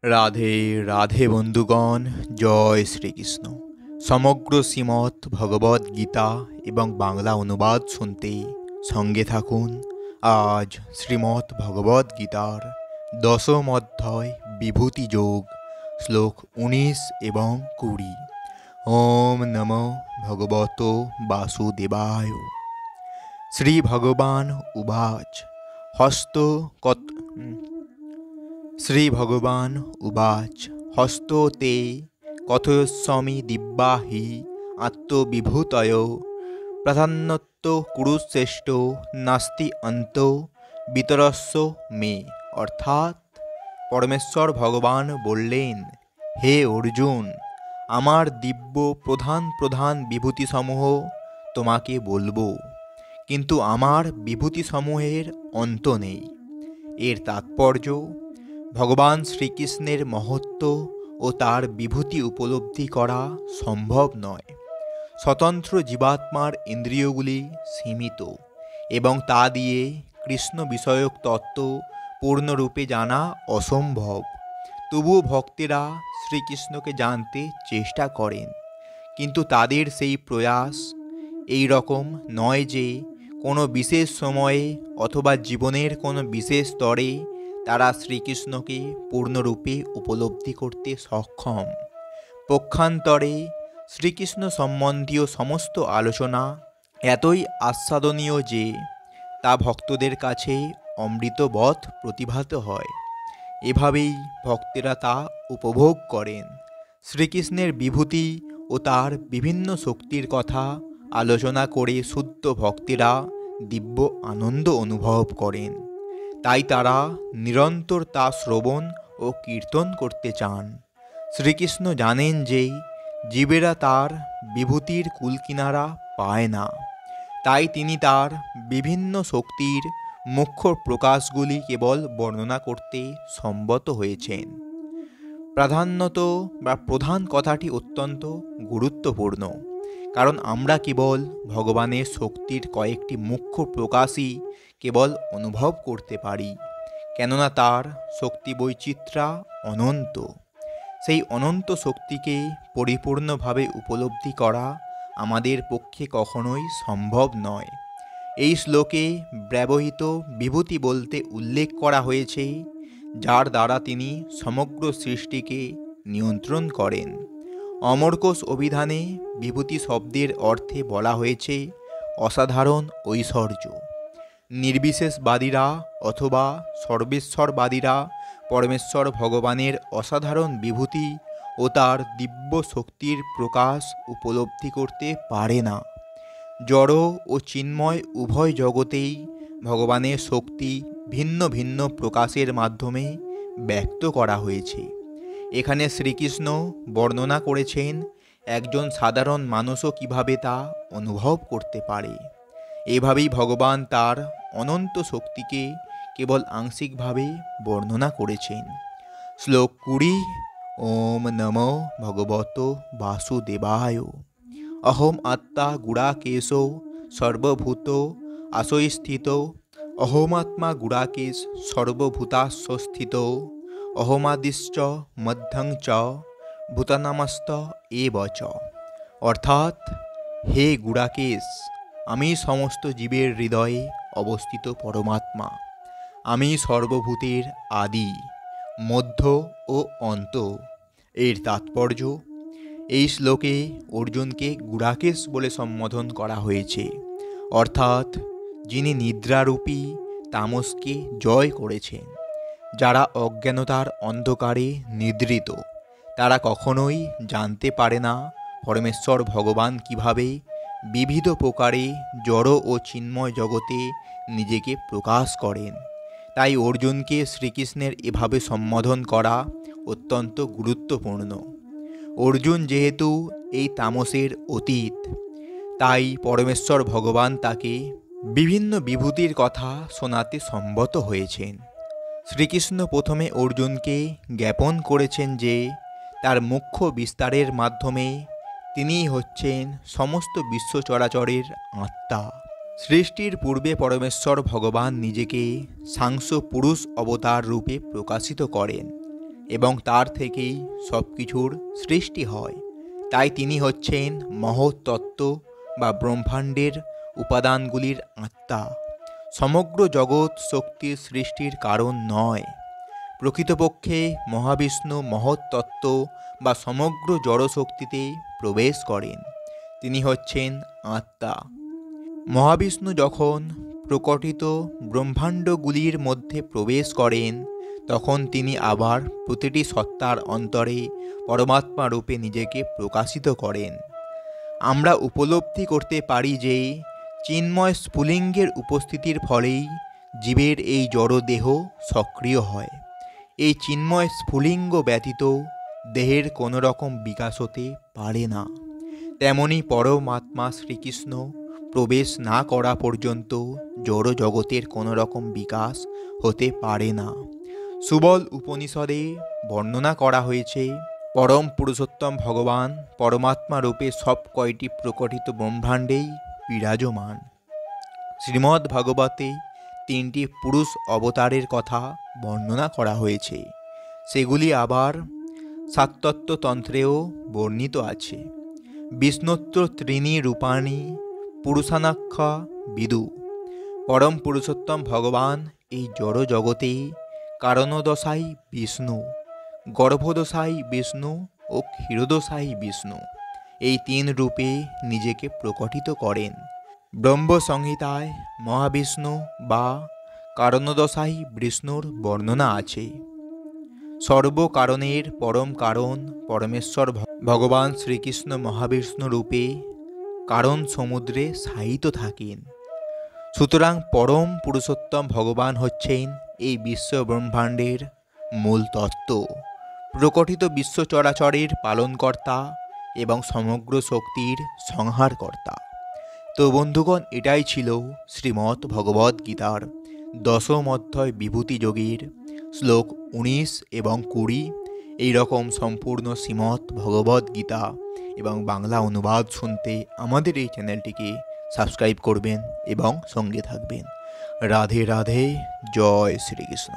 রাধে রাধে বন্ধুগণ, জয় শ্রীকৃষ্ণ। সমগ্র শ্রীমৎ ভগবদ গীতা এবং বাংলা অনুবাদ শুনতে সঙ্গে থাকুন। আজ শ্রীমৎ ভগবদ গীতার দশম অধ্যায় বিভূতি যোগ, শ্লোক 19 এবং 20। ওম নমো ভগবত বাসুদেবায়। শ্রী ভগবান উবাচ হস্ত কত শ্রী ভগবান উবাচ হস্তো তে কথয়স্বামি দিব্যা হি আত্মবিভূতয় প্রাধান্যত্ব কুরুশ্রেষ্ঠ নাস্তি অন্ত বিতরস্য মে। অর্থাৎ পরমেশ্বর ভগবান বললেন, হে অর্জুন, আমার দিব্য প্রধান প্রধান বিভূতিসমূহ তোমাকে বলবো, কিন্তু আমার বিভূতিসমূহের অন্ত নেই। এর তাৎপর্য, ভগবান শ্রীকৃষ্ণের মহত্ব ও তার বিভূতি উপলব্ধি করা সম্ভব নয়। স্বতন্ত্র জীবাত্মার ইন্দ্রিয়গুলি সীমিত এবং তা দিয়ে কৃষ্ণ বিষয়ক তত্ত্ব পূর্ণরূপে জানা অসম্ভব। তবুও ভক্তেরা শ্রীকৃষ্ণকে জানতে চেষ্টা করেন, কিন্তু তাদের সেই প্রয়াস এই রকম নয় যে কোনো বিশেষ সময়ে অথবা জীবনের কোনো বিশেষ স্তরে তারা শ্রীকৃষ্ণকে পূর্ণরূপে উপলব্ধি করতে সক্ষম। পক্ষান্তরে শ্রীকৃষ্ণ সম্বন্ধীয় সমস্ত আলোচনা এতই আস্বাদনীয় যে তা ভক্তদের কাছে অমৃতবৎ প্রতিভাত হয়। এভাবেই ভক্তেরা তা উপভোগ করেন। শ্রীকৃষ্ণের বিভূতি ও তার বিভিন্ন শক্তির কথা আলোচনা করে শুদ্ধ ভক্তেরা দিব্য আনন্দ অনুভব করেন। তাই তারা নিরন্তর তা শ্রবণ ও কীর্তন করতে চান। শ্রীকৃষ্ণ জানেন যে জীবেরা তার বিভূতির কুলকিনারা পায় না, তাই তিনি তার বিভিন্ন শক্তির মুখ্য প্রকাশগুলি কেবল বর্ণনা করতে সম্মত হয়েছেন। প্রাধান্যত বা প্রধান কথাটি অত্যন্ত গুরুত্বপূর্ণ, কারণ আমরা কেবল ভগবানের শক্তির কয়েকটি মুখ্য প্রকাশই কেবল অনুভব করতে পারি, কেননা তার শক্তি বৈচিত্র্য অনন্ত। সেই অনন্ত শক্তিকে পরিপূর্ণভাবে উপলব্ধি করা আমাদের পক্ষে কখনোই সম্ভব নয়। এই শ্লোকে ব্যবহৃত বিভূতি বলতে উল্লেখ করা হয়েছে যার দ্বারা তিনি সমগ্র সৃষ্টিকে নিয়ন্ত্রণ করেন। অমরকোষ অভিধানে বিভূতি শব্দের অর্থে বলা হয়েছে অসাধারণ ঐশ্বর্য। নির্বিশেষবাদীরা অথবা সর্বেশ্বরবাদীরা পরমেশ্বর ভগবানের অসাধারণ বিভূতি ও তার দিব্য শক্তির প্রকাশ উপলব্ধি করতে পারে না। জড় ও চিন্ময় উভয় জগতেই ভগবানের শক্তি ভিন্ন ভিন্ন প্রকাশের মাধ্যমে ব্যক্ত করা হয়েছে। এখানে শ্রীকৃষ্ণ বর্ণনা করেছেন একজন সাধারণ মানুষও কিভাবে তা অনুভব করতে পারে। এভাবেই ভগবান তার অনন্ত শক্তিকে কেবল আংশিকভাবে বর্ণনা করেছেন। শ্লোক 20। ওম নমো ভগবত বাসুদেবায়। অহম আত্মা গুড়াকেশ সর্বভূত আশয়স্থিত। অহমাত্মা গুড়াকেশ সর্বভূতাশ্বস্থিত। অহমাদিশ্চ মধ্যং চ ভূতানামস্ত এব চ। অর্থাৎ, হে গুড়াকেশ, আমি সমস্ত জীবের হৃদয়ে অবস্থিত পরমাত্মা। আমি সর্বভূতের আদি, মধ্য ও অন্ত। এর তাৎপর্য, এই শ্লোকে অর্জুনকে গুড়াকেশ বলে সম্বোধন করা হয়েছে, অর্থাৎ যিনি নিদ্রারূপী তামসকে জয় করেছেন। যারা অজ্ঞানতার অন্ধকারে নিদ্রিত, তারা কখনোই জানতে পারে না পরমেশ্বর ভগবান কিভাবে বিবিধ প্রকারে জড় ও চিন্ময় জগতে নিজেকে প্রকাশ করেন। তাই অর্জুনকে শ্রীকৃষ্ণের এভাবে সম্বোধন করা অত্যন্ত গুরুত্বপূর্ণ। অর্জুন যেহেতু এই তামসের অতীত, তাই পরমেশ্বর ভগবান তাকে বিভিন্ন বিভূতির কথা শোনাতে সম্মত হয়েছেন। শ্রীকৃষ্ণ প্রথমে অর্জুনকে জ্ঞাপন করেছেন যে তার মুখ্য বিস্তারের মাধ্যমে তিনিই হচ্ছেন সমস্ত বিশ্ব চরাচরের আত্মা। সৃষ্টির পূর্বে পরমেশ্বর ভগবান নিজেকে সাংস পুরুষ অবতার রূপে প্রকাশিত করেন। এবং তার থেকেই সব কিছুর সৃষ্টি হয়। তাই তিনি হচ্ছেন মহৎ তত্ত্ব বা ব্রহ্মাণ্ডের উপাদানগুলির আত্মা। সমগ্র জগৎ শক্তির সৃষ্টির কারণ নয়। প্রকৃতপক্ষে মহাবিষ্ণু মহৎ তত্ত্ব বা সমগ্র জড়শক্তিতে প্রবেশ করেন। তিনি হচ্ছেন আত্মা। মহাবিষ্ণু যখন প্রকটিত ব্রহ্মাণ্ডগুলির মধ্যে প্রবেশ করেন, তখন তিনি আবার প্রতিটি সত্তার অন্তরে পরমাত্মা রূপে নিজেকে প্রকাশিত করেন। আমরা উপলব্ধি করতে পারি যে চিন্ময় স্ফুলিঙ্গের উপস্থিতির ফলেই জীবের এই জড় দেহ সক্রিয় হয়। এই চিন্ময় স্ফুলিঙ্গ ব্যতীত দেহের কোনো রকম বিকাশ হতে পারে না। তেমনি পরমাত্মা শ্রীকৃষ্ণ প্রবেশ না করা পর্যন্ত জড় জগতের কোনো রকম বিকাশ হতে পারে না। সুবল উপনিষদে বর্ণনা করা হয়েছে, পরম পুরুষোত্তম ভগবান পরমাত্মা রূপে সব কয়টি প্রকটিত ব্রহ্মাণ্ডেই বিরাজমান। শ্রীমদ্ ভাগবতে 3টি পুরুষ অবতারের কথা বর্ণনা করা হয়েছে। সেগুলি আবার শাক্ততন্ত্রেও বর্ণিত আছে। বিষ্ণুত্র ত্রিণী রূপাণী পুরুষানাখ্যা বিদু। পরম পুরুষোত্তম ভগবান এই জড় জগতে কারণদশাই বিষ্ণু, গর্ভদশাই বিষ্ণু ও ক্ষীরদশাই বিষ্ণু, এই 3 রূপে নিজেকে প্রকটিত করেন। ব্রহ্মসংহিতায় মহাবিষ্ণু বা কারণদশাই বিষ্ণুর বর্ণনা আছে। সর্বকারণের পরম কারণ পরমেশ্বর ভগবান শ্রীকৃষ্ণ মহাবিষ্ণু রূপে কারণ সমুদ্রে শায়িত থাকেন। সুতরাং পরম পুরুষোত্তম ভগবান হচ্ছেন এই বিশ্ব ব্রহ্মাণ্ডের মূল তত্ত্ব, প্রকটিত বিশ্ব চরাচরের পালনকর্তা এবং সমগ্র শক্তির সংহারকর্তা। তো বন্ধুগণ, এটাই ছিল শ্রীমদ্ ভগবদ্ গীতার দশম অধ্যায় বিভূতি যোগের শ্লোক 19 এবং 20। এইরকম সম্পূর্ণ শ্রীমদ্ ভগবদ্ গীতা এবং বাংলা অনুবাদ শুনতে আমাদের এই চ্যানেলটিকে সাবস্ক্রাইব করবেন এবং সঙ্গে থাকবেন। রাধে রাধে, জয় শ্রীকৃষ্ণ।